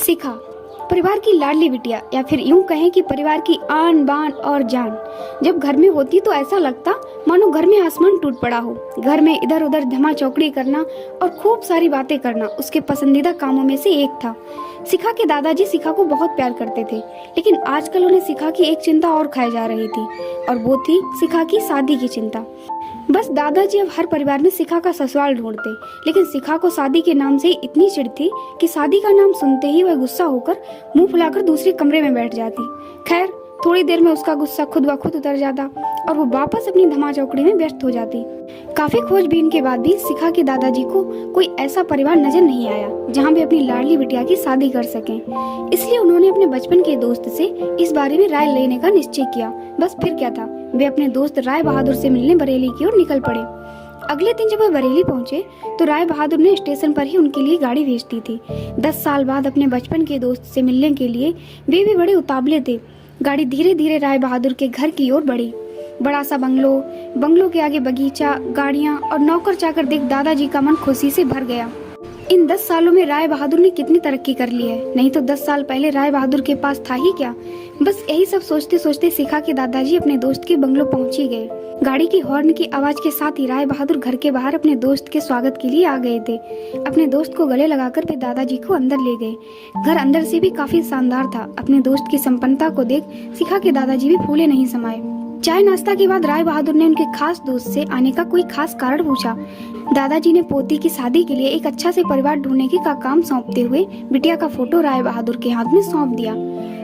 शिखा परिवार की लाडली बिटिया, या फिर यूं कहें कि परिवार की आन बान और जान। जब घर में होती तो ऐसा लगता मानो घर में आसमान टूट पड़ा हो। घर में इधर उधर धमा चौकड़ी करना और खूब सारी बातें करना उसके पसंदीदा कामों में से एक था। शिखा के दादाजी शिखा को बहुत प्यार करते थे, लेकिन आजकल उन्हें शिखा की एक चिंता और खाई जा रही थी, और वो थी शिखा की शादी की चिंता। बस दादाजी अब हर परिवार में शिखा का ससुराल ढूंढते, लेकिन शिखा को शादी के नाम से इतनी चिढ़ थी कि शादी का नाम सुनते ही वह गुस्सा होकर मुंह फुलाकर दूसरे कमरे में बैठ जाती। खैर, थोड़ी देर में उसका गुस्सा खुद ब खुद उतर जाता और वो वापस अपनी धमा चौकड़ी में व्यस्त हो जाती। काफी खोजबीन के बाद भी शिखा के दादाजी को कोई ऐसा परिवार नजर नहीं आया जहाँ वे अपनी लाडली बिटिया की शादी कर सकें। इसलिए उन्होंने अपने बचपन के दोस्त से इस बारे में राय लेने का निश्चय किया। बस फिर क्या था, वे अपने दोस्त राय बहादुर से मिलने बरेली की ओर निकल पड़े। अगले दिन जब वे बरेली पहुंचे तो राय बहादुर ने स्टेशन पर ही उनके लिए गाड़ी भेज दी थी। 10 साल बाद अपने बचपन के दोस्त से मिलने के लिए वे भी बड़े उतावले थे। गाड़ी धीरे धीरे राय बहादुर के घर की ओर बढ़ी। बड़ा सा बंगलो के आगे बगीचा, गाड़ियां और नौकर चाकर देख दादाजी का मन खुशी से भर गया। इन 10 सालों में राय बहादुर ने कितनी तरक्की कर ली है, नहीं तो 10 साल पहले राय बहादुर के पास था ही क्या। बस यही सब सोचते सोचते शिखा के दादाजी अपने दोस्त के बंगलो पहुंच ही गए। गाड़ी की हॉर्न की आवाज के साथ ही राय बहादुर घर के बाहर अपने दोस्त के स्वागत के लिए आ गए थे। अपने दोस्त को गले लगाकर वे दादाजी को अंदर ले गए। घर अंदर से भी काफी शानदार था। अपने दोस्त की संपन्नता को देख शिखा के दादाजी भी फूले नहीं समाये। चाय नाश्ता के बाद राय बहादुर ने उनके खास दोस्त से आने का कोई खास कारण पूछा। दादाजी ने पोती की शादी के लिए एक अच्छा से परिवार ढूंढने का काम सौंपते हुए बिटिया का फोटो राय बहादुर के हाथ में सौंप दिया।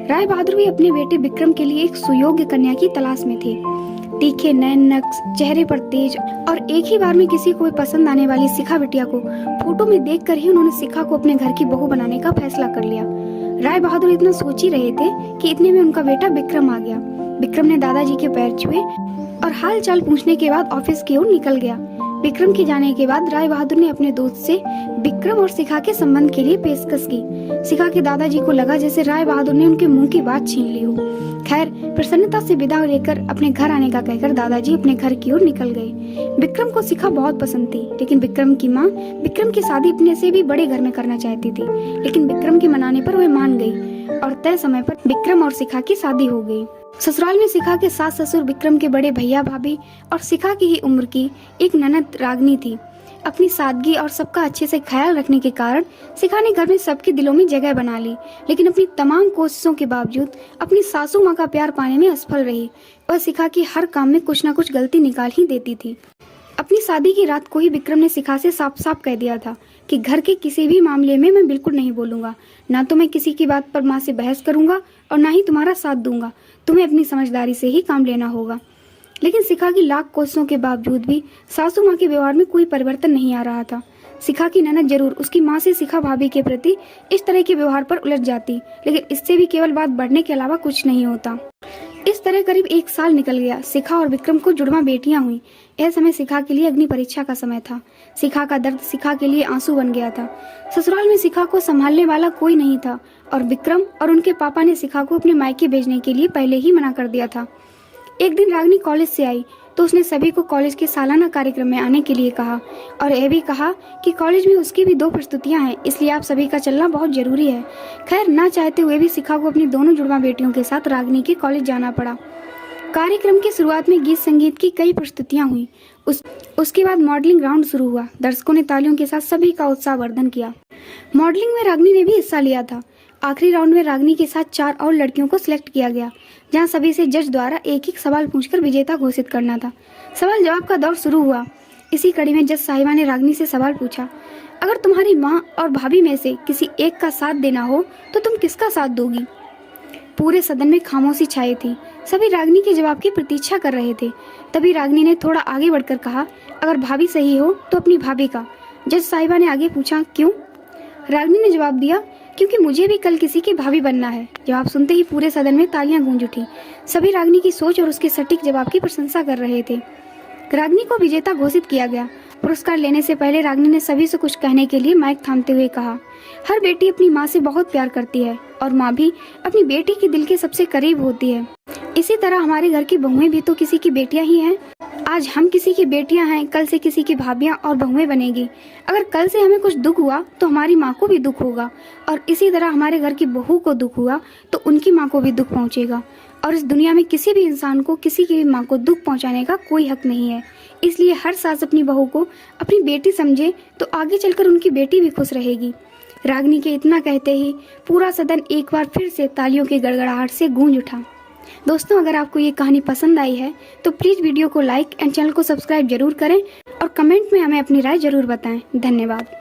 राय बहादुर भी अपने बेटे विक्रम के लिए एक सुयोग्य कन्या की तलाश में थे। तीखे नैन नक्श, चेहरे पर तेज और एक ही बार में किसी को भी पसंद आने वाली शिखा बिटिया को फोटो में देखकर ही उन्होंने शिखा को अपने घर की बहू बनाने का फैसला कर लिया। राय बहादुर इतना सोच ही रहे थे कि इतने में उनका बेटा विक्रम आ गया। विक्रम ने दादाजी के पैर छुए और हाल चाल पूछने के बाद ऑफिस की ओर निकल गया। विक्रम के जाने के बाद राय बहादुर ने अपने दोस्त से विक्रम और शिखा के संबंध के लिए पेशकश की। शिखा के दादाजी को लगा जैसे राय बहादुर ने उनके मुंह की बात छीन ली हो। खैर, प्रसन्नता से विदा लेकर अपने घर आने का कहकर दादाजी अपने घर की ओर निकल गए। विक्रम को शिखा बहुत पसंद थी, लेकिन विक्रम की माँ विक्रम की शादी अपने से भी बड़े घर में करना चाहती थी। लेकिन विक्रम के मनाने पर वह मान गई और तय समय पर विक्रम और शिखा की शादी हो गई। ससुराल में शिखा के सास ससुर, विक्रम के बड़े भैया भाभी और शिखा की ही उम्र की एक ननद रागनी थी। अपनी सादगी और सबका अच्छे से ख्याल रखने के कारण शिखा ने घर में सबके दिलों में जगह बना ली, लेकिन अपनी तमाम कोशिशों के बावजूद अपनी सासू माँ का प्यार पाने में असफल रही। वह शिखा की हर काम में कुछ न कुछ गलती निकाल ही देती थी। अपनी शादी की रात को ही विक्रम ने शिखा से साफ साफ कह दिया था कि घर के किसी भी मामले में मैं बिल्कुल नहीं बोलूंगा, ना तो मैं किसी की बात पर माँ से बहस करूंगा और ना ही तुम्हारा साथ दूंगा। तुम्हें अपनी समझदारी से ही काम लेना होगा। लेकिन शिखा की लाख कोशिशों के बावजूद भी सासू माँ के व्यवहार में कोई परिवर्तन नहीं आ रहा था। शिखा की ननद जरूर उसकी माँ से शिखा भाभी के प्रति इस तरह के व्यवहार पर उलझ जाती, लेकिन इससे भी केवल बात बढ़ने के अलावा कुछ नहीं होता। इस तरह करीब 1 साल निकल गया। शिखा और विक्रम को जुड़वा बेटियां हुई। यह समय शिखा के लिए अग्नि परीक्षा का समय था। शिखा का दर्द शिखा के लिए आंसू बन गया था। ससुराल में शिखा को संभालने वाला कोई नहीं था और विक्रम और उनके पापा ने शिखा को अपने मायके भेजने के लिए पहले ही मना कर दिया था। एक दिन रागनी कॉलेज से आई तो उसने सभी को कॉलेज के सालाना कार्यक्रम में आने के लिए कहा और यह भी कहा कि कॉलेज में उसकी भी 2 प्रस्तुतियां हैं, इसलिए आप सभी का चलना बहुत जरूरी है। खैर, ना चाहते हुए भी शिखा को अपनी दोनों जुड़वा बेटियों के साथ रागनी के कॉलेज जाना पड़ा। कार्यक्रम की शुरुआत में गीत संगीत की कई प्रस्तुतियां हुई। उसके बाद मॉडलिंग राउंड शुरू हुआ। दर्शकों ने तालियों के साथ सभी का उत्साहवर्धन किया। मॉडलिंग में रागनी ने भी हिस्सा लिया था। आखिरी राउंड में रागनी के साथ 4 और लड़कियों को सिलेक्ट किया गया, जहां सभी से जज द्वारा एक एक सवाल पूछकर विजेता घोषित करना था। सवाल जवाब का दौर शुरू हुआ। इसी कड़ी में जज साहिबा ने रागनी से सवाल पूछा, अगर तुम्हारी माँ और भाभी में से किसी एक का साथ देना हो तो तुम किसका साथ दोगी? पूरे सदन में खामोशी छाई थी। सभी रागनी के जवाब की प्रतीक्षा कर रहे थे। तभी रागनी ने थोड़ा आगे बढ़कर कहा, अगर भाभी सही हो तो अपनी भाभी का। जज साहिबा ने आगे पूछा, क्यों? रागनी ने जवाब दिया, क्योंकि मुझे भी कल किसी की भाभी बनना है। जवाब सुनते ही पूरे सदन में तालियां गूंज उठी। सभी रागनी की सोच और उसके सटीक जवाब की प्रशंसा कर रहे थे। रागनी को विजेता घोषित किया गया। पुरस्कार लेने से पहले रागनी ने सभी से कुछ कहने के लिए माइक थामते हुए कहा, हर बेटी अपनी माँ से बहुत प्यार करती है और माँ भी अपनी बेटी के दिल के सबसे करीब होती है। इसी तरह हमारे घर की बहुएं भी तो किसी की बेटियां ही हैं। आज हम किसी की बेटियां हैं, कल से किसी की भाभियां और बहुएं बनेगी। अगर कल से हमें कुछ दुख हुआ तो हमारी माँ को भी दुख होगा, और इसी तरह हमारे घर की बहू को दुख हुआ तो उनकी माँ को भी दुख पहुंचेगा। और इस दुनिया में किसी भी इंसान को किसी की भी माँ को दुख पहुंचाने का कोई हक नहीं है। इसलिए हर सास अपनी बहू को अपनी बेटी समझे तो आगे चलकर उनकी बेटी भी खुश रहेगी। रागिनी के इतना कहते ही पूरा सदन एक बार फिर से तालियों की गड़गड़ाहट से गूंज उठा। दोस्तों, अगर आपको ये कहानी पसंद आई है तो प्लीज़ वीडियो को लाइक एंड चैनल को सब्सक्राइब जरूर करें और कमेंट में हमें अपनी राय जरूर बताएं। धन्यवाद।